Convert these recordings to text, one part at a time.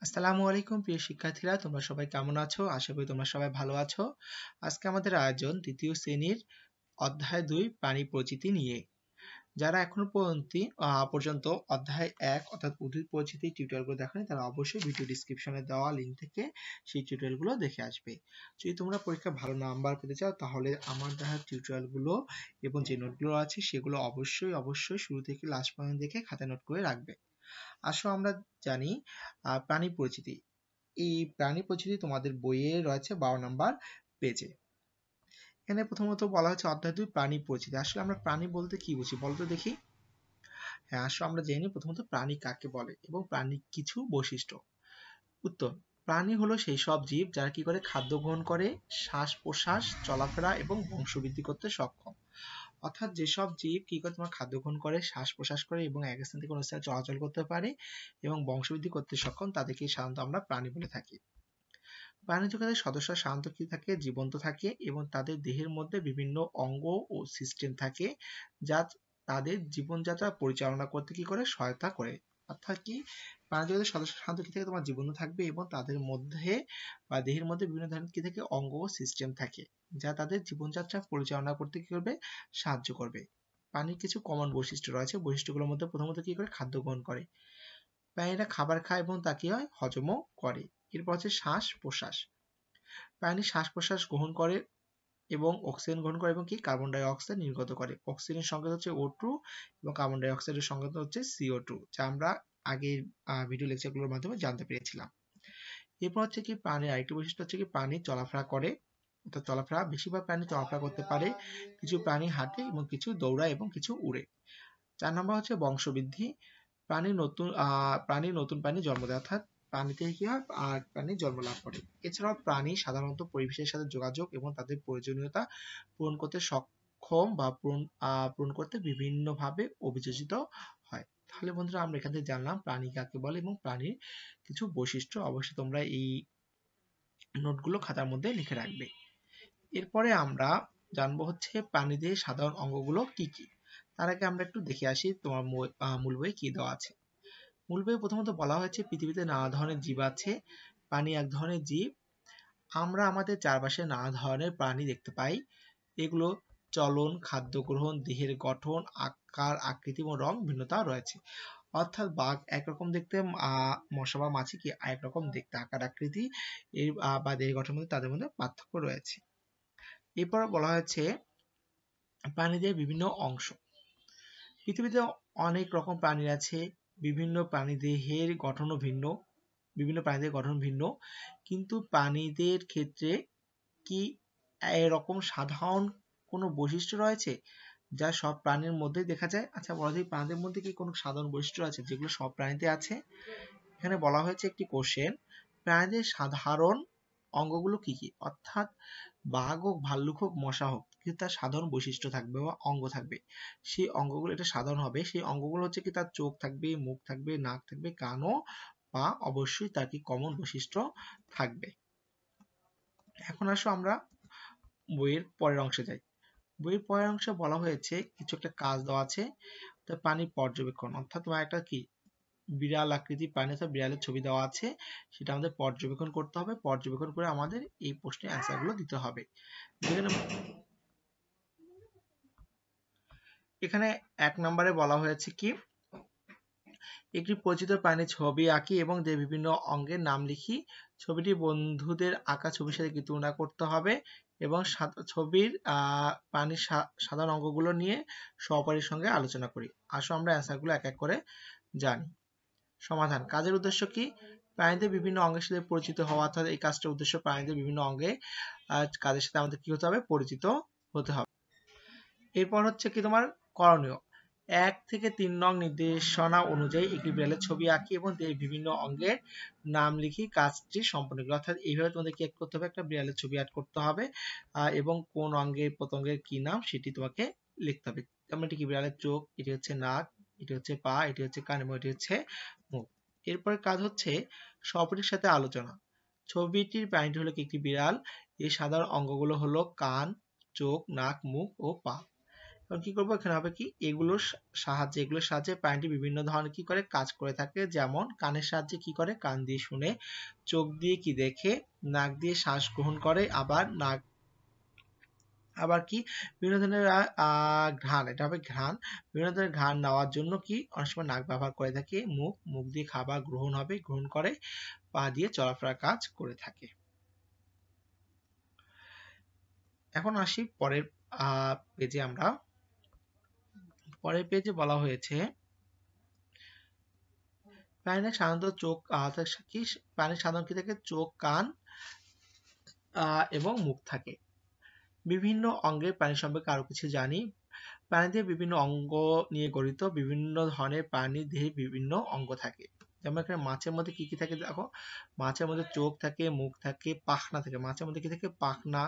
আসসালামু আলাইকুম প্রিয় শিক্ষার্থীরা, তোমরা সবাই কেমন আছো? আশা করি তোমরা সবাই ভালো আছো। আজকে আমাদের আয়োজন দ্বিতীয় শ্রেণীর অধ্যায় 2 প্রাণী পরিচিতি নিয়ে। যারা এখনো পর্যন্ত অধ্যায় 1 অর্থাৎ উদ্ভিদ পরিচিতি টিউটোরিয়ালগুলো দেখোনি, তারা অবশ্যই ভিডিও ডেসক্রিপশনে দেওয়া লিঙ্ক থেকে সেই টিউটোরিয়ালগুলো দেখে আসবে। যদি তোমরা পরীক্ষায় ভালো নাম্বার পেতে চাও, তাহলে আমার দেওয়া টিউটোরিয়ালগুলো এবং যে নোটগুলো আছে সেগুলো অবশ্যই শুরু থেকে লাস্ট পর্যন্ত দেখে খাতায় নোট করে রাখবে। আসো আমরা জানি প্রাণী পরিচিতি। এই প্রাণী পরিচিতি তোমাদের বইয়ে রয়েছে 12 নম্বর পেজে। এখানে প্রথমত বলা হচ্ছে অধ্যায় 2 প্রাণী পরিচিতি। আসলে আমরা প্রাণী বলতে কি বুঝি বলতো দেখি? হ্যাঁ, আসো আমরা জেনে নিই প্রথমত প্রাণী কাকে বলে এবং প্রাণীর কিছু বৈশিষ্ট্য। উত্তর: প্রাণী হলো সেই সব জীব যারা কি করে খাদ্য গ্রহণ করে, শ্বাস প্রশ্বাস, চলাফেরা এবং বংশবৃদ্ধি করতে সক্ষম। অর্থাৎ যেসব জীব কি করে তোমার খাদ্য গ্রহণ করে, শ্বাস প্রশ্বাস করে এবং এক স্থান থেকে অন্য স্থানে চলাচল করতে পারে এবং বংশবৃদ্ধি করতে সক্ষম, তাদেরকে সাধারণত আমরা প্রাণী বলে থাকি। প্রাণী জগতের সদস্যরা সাধারণত কি থাকে, জীবন্ত থাকে এবং তাদের দেহের মধ্যে বিভিন্ন অঙ্গ ও সিস্টেম থাকে যা তাদের জীবনযাত্রা পরিচালনা করতে কি করে, সহায়তা করে। অর্থাৎ কি, প্রাণী জগতের সদস্য সাধারণত কি থাকে, তোমার জীবন্ত থাকবে এবং তাদের মধ্যে বা দেহের মধ্যে বিভিন্ন ধরনের কি থাকে, অঙ্গ ও সিস্টেম থাকে যা তাদের জীবনযাত্রা পরিচালনা করতে কি করবে, সাহায্য করবে। প্রাণীর কিছু কমন বৈশিষ্ট্য রয়েছে। বৈশিষ্ট্যগুলোর মধ্যে প্রথমত কি করে, খাদ্য গ্রহণ করে। প্রাণীরা খাবার খায় এবং তা কি হয়, হজমও করে। এরপর হচ্ছে শ্বাস প্রশ্বাস। প্রাণী শ্বাস প্রশ্বাস গ্রহণ করে এবং অক্সিজেন গ্রহণ করে এবং কি কার্বন ডাই অক্সাইড নির্গত করে। অক্সিজেনের সংকেত হচ্ছে O2 এবং কার্বন ডাই অক্সাইডের সংকেত হচ্ছে CO2, যা আমরা আগের ভিডিও লেকচারগুলোর মাধ্যমে জানতে পেরেছিলাম। এরপর হচ্ছে কি, প্রাণীর আরেকটি বৈশিষ্ট্য হচ্ছে কি, প্রাণী চলাফেরা করে। অর্থাৎ চলাফেরা, বেশিরভাগ প্রাণী চলাফেরা করতে পারে, কিছু প্রাণী হাঁটে এবং কিছু দৌড়ায় এবং কিছু উড়ে। 4 নম্বর হচ্ছে বংশবৃদ্ধি। প্রাণীর নতুন প্রাণী জন্ম দেয়, অর্থাৎ প্রাণী থেকে কি হয়, আর প্রাণী জন্ম লাভ করে। এছাড়াও প্রাণী সাধারণত পরিবেশের সাথে যোগাযোগ এবং তাদের প্রয়োজনীয়তা পূরণ করতে সক্ষম বা পূরণ করতে বিভিন্নভাবে অভিযোজিত হয়। তাহলে বন্ধুরা, আমরা এখান থেকে জানলাম প্রাণী কাকে বলে এবং প্রাণীর কিছু বৈশিষ্ট্য। অবশ্যই তোমরা এই নোটগুলো খাতার মধ্যে লিখে রাখবে। এরপরে আমরা জানবো হচ্ছে প্রাণীদের সাধারণ অঙ্গগুলো কি কি। তার আগে আমরা একটু দেখে আসি তোমার মূল বইয়ে কি দেওয়া আছে। মূল বইয়ে প্রথমত বলা হয়েছে পৃথিবীতে নানা ধরনের জীব আছে। প্রাণী এক ধরনের জীব। আমরা আমাদের চারপাশে নানা ধরনের প্রাণী দেখতে পাই। এগুলো চলন, খাদ্য গ্রহণ, দেহের গঠন, আকার, আকৃতি এবং রং ভিন্নতা রয়েছে। অর্থাৎ বাঘ একরকম দেখতে, মশা বা মাছি কি একরকম দেখতে, আকার আকৃতি এর বা দেহের গঠনের মধ্যে তাদের মধ্যে পার্থক্য রয়েছে। এরপর বলা হয়েছে প্রাণীদের বিভিন্ন অংশ। পৃথিবীতে অনেক রকম প্রাণী আছে। বিভিন্ন প্রাণীদেহের গঠনও ভিন্ন, বিভিন্ন প্রাণীদের গঠন ভিন্ন, কিন্তু প্রাণীদের ক্ষেত্রে কি এরকম সাধারণ কোনো বৈশিষ্ট্য রয়েছে যা সব প্রাণীর মধ্যে দেখা যায়? আচ্ছা বলা যায়, প্রাণীদের মধ্যে কি কোনো সাধারণ বৈশিষ্ট্য আছে যেগুলো সব প্রাণীতে আছে? এখানে বলা হয়েছে একটি কোশ্চেন, প্রাণীদের সাধারণ অঙ্গগুলো কি কি? অর্থাৎ বাঘ হোক, ভাল্লুক হোক, মশা হোক, কিন্তু তার সাধারণ বৈশিষ্ট্য থাকবে বা অঙ্গ থাকবে। সেই অঙ্গগুলো, এটা সাধারণ হবে, সেই অঙ্গগুলো হচ্ছে কি, তার চোখ থাকবে, মুখ থাকবে, নাক থাকবে, কানও বা অবশ্যই তার কি কমন বৈশিষ্ট্য থাকবে। এখন আসো আমরা বইয়ের পরের অংশে যাই। বইয়ের পরের অংশে বলা হয়েছে কিছু একটা কাজ দেওয়া আছে, প্রাণী পর্যবেক্ষণ। অর্থাৎ তোমার একটা কি, বিড়াল আকৃতি প্রাণী অথবা বিড়ালের ছবি দেওয়া আছে, সেটা আমাদের পর্যবেক্ষণ করতে হবে। পর্যবেক্ষণ করে আমাদের এই প্রশ্নের অ্যান্সার গুলো দিতে হবে। এখানে 1 নম্বরে বলা হয়েছে কি, একটি পরিচিত প্রাণীর ছবি আঁকি এবং যে বিভিন্ন অঙ্গের নাম লিখি। ছবিটি বন্ধুদের আঁকা ছবির সাথে কি তুলনা করতে হবে এবং ছবির প্রাণীর সাধারণ অঙ্গগুলো নিয়ে সহপাঠীর সঙ্গে আলোচনা করি। আসো আমরা অ্যান্সারগুলো এক এক করে জানি। সমাধান: কাজের উদ্দেশ্য কি, প্রাণীদের বিভিন্ন অঙ্গের সাথে পরিচিত হওয়া, অর্থাৎ এই কাজটার উদ্দেশ্য প্রাণীদের বিভিন্ন অঙ্গে কাজের সাথে আমাদের কি হতে হবে, পরিচিত হতে হবে। এরপর হচ্ছে কি তোমার করণীয়, 1 থেকে 3 নং নির্দেশনা অনুযায়ী একটি বিড়ালের ছবি আঁকি এবং এর বিভিন্ন অঙ্গের নাম লিখি, কাজটি সম্পন্ন করি। অর্থাৎ এইভাবে তোমাদের কি করতে হবে, একটা বিড়ালের ছবি আর্ট করতে হবে এবং কোন অঙ্গের প্রত্যঙ্গের কি নাম সেটি তোমাকে লিখতে হবে। যেমন এটি কি, বিড়ালের চোখ, এটি হচ্ছে নাক, এটি হচ্ছে পা, এটি হচ্ছে কান এবং এটি হচ্ছে মুখ। এরপরে কাজ হচ্ছে সহপাঠীর সাথে আলোচনা। ছবিটির প্রাণীটি হলো কি, একটি বিড়াল। এর সাধারণ অঙ্গগুলো হলো কান, চোখ, নাক, মুখ ও পা। তখন কি করবো, এখানে হবে কি এগুলোর সাহায্যে প্রাণীটি বিভিন্ন ধরনের কি করে কাজ করে থাকে। যেমন কানের সাহায্যে কি করে, কান দিয়ে শুনে, চোখ দিয়ে কি দেখে, নাক দিয়ে শ্বাস গ্রহণ করে, আবার কি বিভিন্ন ধরনের ঘ্রাণ, এটা হবে ঘ্রাণ, বিভিন্ন ধরনের ঘ্রাণ নেওয়ার জন্য কি অনেক সময় নাক ব্যবহার করে থাকে। মুখ দিয়ে খাবার গ্রহণ করে, পা দিয়ে চলাফেরার কাজ করে থাকে। এখন আসি পরের পেজে বলা হয়েছে প্রাণীর সাধারণত প্রাণীর সাধারণত কি থাকে, চোখ, কান এবং মুখ থাকে। বিভিন্ন অঙ্গের প্রাণী সম্পর্কে আরো কিছু জানি। প্রাণীদের বিভিন্ন অঙ্গ নিয়ে গঠিত। বিভিন্ন ধরনের প্রাণীর দেহে বিভিন্ন অঙ্গ থাকে। যেমন এখানে মাছের মধ্যে কি কি থাকে দেখো, মাছের মধ্যে চোখ থাকে, মুখ থাকে, পাখনা থাকে। মাছের মধ্যে কি থাকে, পাখনা,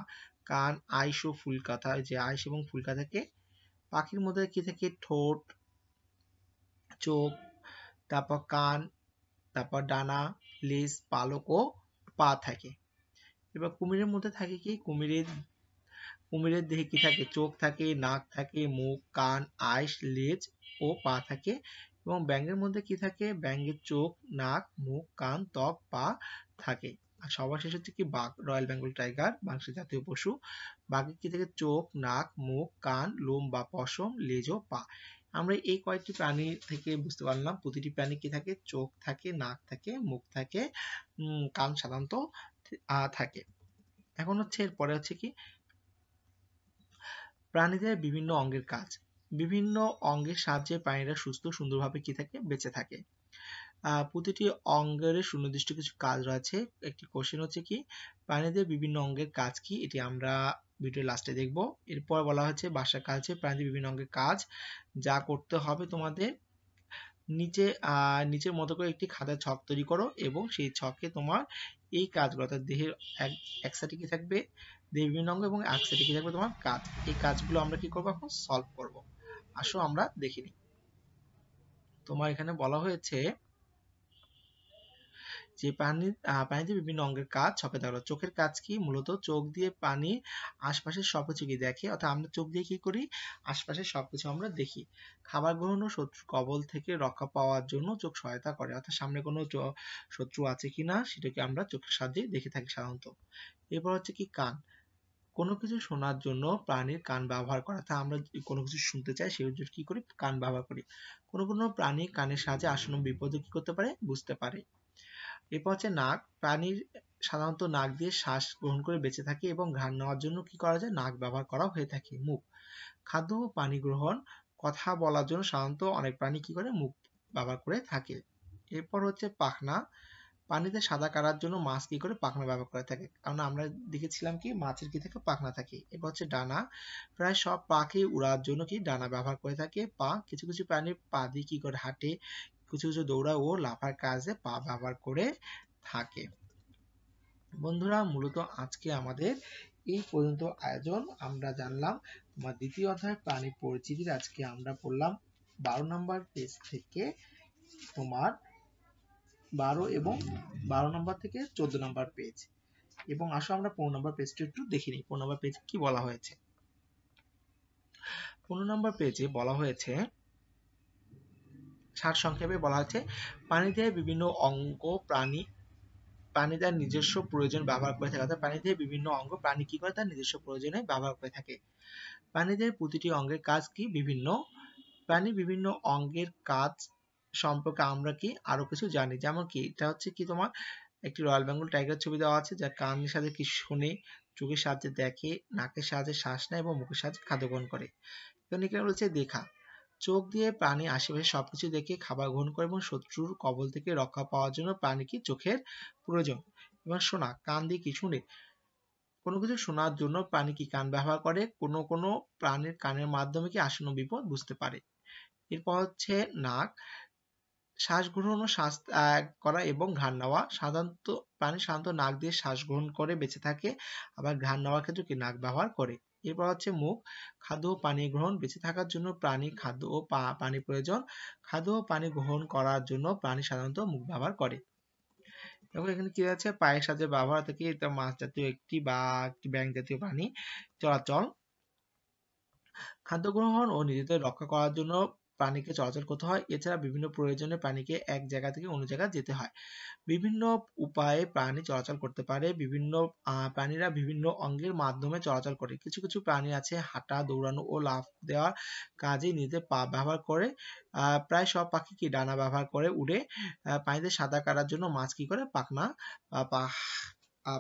কান, আইস ও ফুলকা, যে আইস এবং ফুলকা থাকে। পাখির মধ্যে কি থাকে, ঠোঁট, চোখ, তারপর কান, তারপর ডানা, লেজ, পালক ও পা থাকে। এবার কুমিরের মধ্যে থাকে কি, কুমিরের দেহে কি থাকে, চোখ থাকে, নাক থাকে, মুখ, কান, আইস, লেজ ও পা থাকে। এবং ব্যাঙের মধ্যে কি থাকে, ব্যাঙের চোখ, নাক, মুখ, কান, ত্বক, পা থাকে। আর সবার শেষ হচ্ছে কি বাঘ, রয়্যাল বেঙ্গল টাইগার, বাংলাদেশের জাতীয় পশু। বাঘের কি থাকে, চোখ, নাক, মুখ, কান, লোম বা পশম, লেজ ও পা। আমরা এই কয়েকটি প্রাণী থেকে বুঝতে পারলাম প্রতিটি প্রাণী কি থাকে, চোখ থাকে, নাক থাকে, মুখ থাকে, কান সাধারণত থাকে। এখন হচ্ছে এরপরে হচ্ছে কি প্রাণীদের বিভিন্ন অঙ্গের কাজ। বিভিন্ন অঙ্গের সাহায্যে প্রাণীরা সুস্থ সুন্দরভাবে কি থাকে, বেঁচে থাকে। প্রতিটি অঙ্গের সুনির্দিষ্ট কিছু কাজ রয়েছে। একটি কোশ্চেন হচ্ছে কি প্রাণীদের বিভিন্ন অঙ্গের কাজ কি, এটি আমরা ভিডিও লাস্টে দেখব। এরপর বলা হচ্ছে বাসার কাজে প্রাণীদের বিভিন্ন অঙ্গের কাজ যা করতে হবে তোমাদের। নিচের মতো করে একটি খাতার ছক তৈরি করো এবং সেই ছকে তোমার এই কাজগুলো অর্থাৎ দেহের এক সাইডে কি থাকবে, দেহের বিভিন্ন অঙ্গ এবং এক সাইডে কি থাকবে তোমার কাজ। এই কাজগুলো আমরা কি করবো, এখন সলভ করব। আসো আমরা দেখে নিই। তোমার এখানে বলা হয়েছে যে প্রাণীদের বিভিন্ন অঙ্গের কাজ ছকে দেওয়া হলো। চোখের কাজ কি, মূলত চোখ দিয়ে পানি আশপাশের সবকিছু কি দেখে, অর্থাৎ আমরা চোখ দিয়ে কি করি, আশপাশের সবকিছু আমরা দেখি। খাবার গ্রহণ ও শত্রুর কবল থেকে রক্ষা পাওয়ার জন্য চোখ সহায়তা করে, অর্থাৎ সামনে কোনো শত্রু আছে কিনা সেটাকে আমরা চোখের সাহায্যে দেখে থাকি সাধারণত। এরপর হচ্ছে কি কান, কোনো কিছু শোনার জন্য প্রাণীর কান ব্যবহার করা, অর্থাৎ আমরা কোনো কিছু শুনতে চাই সেই জন্য কি করি, কান ব্যবহার করি। কোনো কোনো প্রাণী কানের সাহায্যে আসন্ন বিপদে কি করতে পারে, বুঝতে পারে। এরপর হচ্ছে নাক, প্রাণীর সাধারণত নাক দিয়ে শ্বাস গ্রহণ করে বেঁচে থাকে এবং ঘ্রাণ নেওয়ার জন্য কি করা যায়, নাক ব্যবহার করা হয়ে থাকে। মুখ, খাদ্য ও পানি গ্রহণ, কথা বলার জন্য সাধারণত অনেক প্রাণী কি করে, মুখ ব্যবহার করে থাকে। এরপর হচ্ছে পাখনা, পানিতে সাঁতার কাটার জন্য মাছ কি করে পাখনা ব্যবহার করে থাকে, কারণ আমরা দেখেছিলাম কি মাছের কি থাকে, পাখনা থাকে। এরপর হচ্ছে ডানা, প্রায় সব পাখি উড়ার জন্য কি ডানা ব্যবহার করে থাকে। পা, কিছু কিছু প্রাণীর পা দিয়ে কি করে হাঁটে, কিছু কিছু দৌড়ায় ও লাফার কাজে পা ব্যবহার করে থাকে। বন্ধুরা মূলত আজকে আমাদের এই পর্যন্ত আয়োজন। আমরা জানলাম তোমার দ্বিতীয় অধ্যায় প্রাণী পরিচিতির, আজকে আমরা পড়লাম 12 নম্বর পেজ থেকে তোমার 12 নম্বর থেকে 14 নম্বর পেজ। এবং আসো আমরা 15 নম্বর পেজটা একটু দেখে নিই। 15 নম্বর পেজ কি বলা হয়েছে। 15 নম্বর পেজে বলা হয়েছে, সারসংক্ষেপে বলা হয়েছে প্রাণীদের বিভিন্ন অঙ্গ প্রাণীদের নিজস্ব প্রয়োজন ব্যবহার করে থাকে, অর্থাৎ প্রাণীদের বিভিন্ন অঙ্গ প্রাণী কি করে তার নিজস্ব প্রয়োজনে ব্যবহার করে থাকে। প্রাণীদের প্রতিটি অঙ্গের কাজ কি বিভিন্ন, প্রাণীর বিভিন্ন অঙ্গের কাজ সম্পর্কে আমরা কি আরো কিছু জানি। যেমন কি এটা হচ্ছে কি তোমার একটি রয়্যাল বেঙ্গল টাইগার ছবি দেওয়া আছে, যা কানের সাথে কি শোনে, চোখের সাহায্যে দেখে, নাকের সাহায্যে শ্বাস নেয় এবং মুখের সাহায্যে খাদ্য গ্রহণ করে। এখানে বলছে দেখা, চোখ দিয়ে প্রাণী আশেপাশে সবকিছু দেখে খাবার গ্রহণ করে এবং শত্রুর কবল থেকে রক্ষা পাওয়ার জন্য প্রাণী কি চোখের প্রয়োজন। এবং শোনা, কান দিয়ে কি শুনে, কোনো কিছু শোনার জন্য প্রাণী কি কান ব্যবহার করে, কোনো কোনো প্রাণীর কানের মাধ্যমে কি আসন্ন বিপদ বুঝতে পারে। এরপর হচ্ছে নাক, শ্বাস গ্রহণ ও শ্বাস ত্যাগ করা এবং ঘ্রাণ নেওয়া, সাধারণত নাক দিয়ে শ্বাস গ্রহণ করে বেঁচে থাকে, আবার ঘ্রাণ নেওয়ার ক্ষেত্রে কি নাক ব্যবহার করে। এরপর হচ্ছে মুখ, খাদ্য ও পানি গ্রহণ, বেঁচে থাকার জন্য প্রাণী খাদ্য ও পানি প্রয়োজন, খাদ্য ও পানি গ্রহণ করার জন্য প্রাণী সাধারণত মুখ ব্যবহার করে। এবং এখানে কি আছে, পায়ের সাথে ব্যবহার থেকে এটা মাছ জাতীয় একটি বা একটি ব্যাঙ জাতীয় প্রাণী চলাচল। খাদ্য গ্রহণ ও নিজেদের রক্ষা করার জন্য প্রাণীকে চলাচল করতে হয়। এছাড়া বিভিন্ন প্রয়োজনে প্রাণীকে এক জায়গা থেকে অন্য জায়গায় যেতে হয়। বিভিন্ন উপায়ে প্রাণী চলাচল করতে পারে। বিভিন্ন প্রাণীরা বিভিন্ন অঙ্গের মাধ্যমে চলাচল করে। কিছু কিছু প্রাণী আছে হাঁটা, দৌড়ানো ও লাফ দেওয়ার কাজে নিজেদের পা ব্যবহার করে। প্রায় সব পাখি কি ডানা ব্যবহার করে উড়ে। পানিতে সাঁতার কাটার জন্য মাছ কি করে পাখনা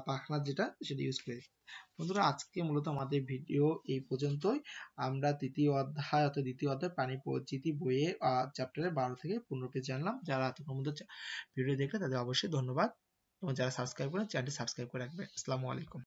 পাখনা যেটা সেটা ইউজ করে। বন্ধুরা, আজকে মূলত আমাদের ভিডিও এই পর্যন্তই। আমরা তৃতীয় অধ্যায় অর্থাৎ দ্বিতীয় অধ্যায় প্রাণী পরিচিতি বইয়ে চ্যাপ্টারে 12 থেকে 15 পেজ জানলাম। যারা এতক্ষণ পর্যন্ত ভিডিও দেখলে তাদের অবশ্যই ধন্যবাদ, এবং যারা সাবস্ক্রাইব করেন চ্যানেলটি সাবস্ক্রাইব করে রাখবেন। আসসালামু আলাইকুম।